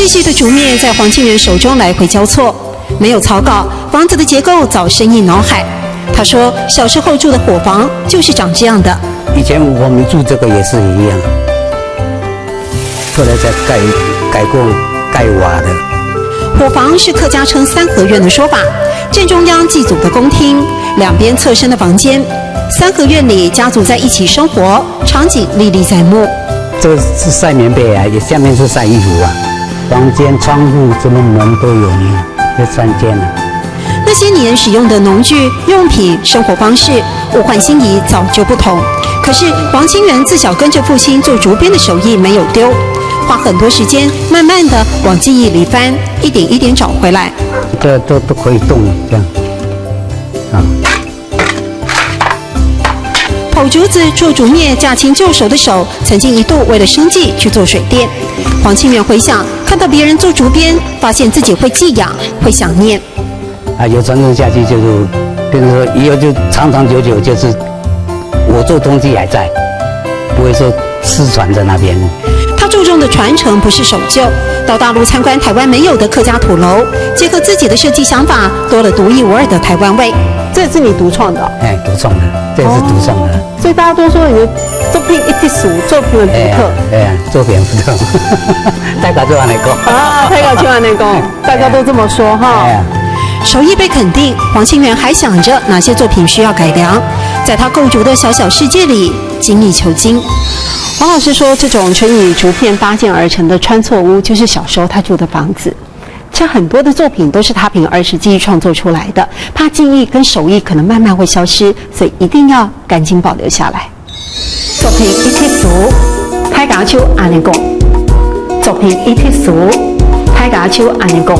细细的竹篾在黄清源手中来回交错，没有草稿，房子的结构早深入脑海。他说，小时候住的伙房就是长这样的。以前我们住这个也是一样，后来再改过盖瓦的。伙房是客家称三合院的说法，正中央祭祖的宫厅，两边侧身的房间。三合院里家族在一起生活，场景历历在目。这是晒棉被啊，也下面是晒衣服啊。房间、窗户、什么门都有呢，这3间啊。那些年使用的农具、用品、生活方式，物换星移，早就不同。可是黄清源自小跟着父亲做竹编的手艺没有丢，花很多时间，慢慢的往记忆里翻，一点一点找回来。这都可以动这样啊。剖竹子、做竹篾、驾轻就熟的手，曾经一度为了生计去做水电。黄清源回想，看到别人做竹编，发现自己会寄养，会想念。啊，有传承下去就是，变成说以后就长长久久，就是我做东西还在，不会说失传在那边。他注重的传承不是守旧，到大陆参观台湾没有的客家土楼，结合自己的设计想法，多了独一无二的台湾味。这是你独创的哦？哎，独创的，这也是独创的。所以大家都说你的作品一剔俗，作品很独特。哎，作品独特，大家就按那个啊，大家就按那个，大家都这么说哈。手艺被肯定，黄清源还想着哪些作品需要改良，在他构筑的小小世界里精益求精。黄老师说，这种纯以竹片搭建而成的穿错屋，就是小时候他住的房子。这很多的作品都是他凭儿时记忆创作出来的，怕记忆跟手艺可能慢慢会消失，所以一定要赶紧保留下来。作品一剔俗，大家就按呢讲。作品一剔俗，大家就按呢讲。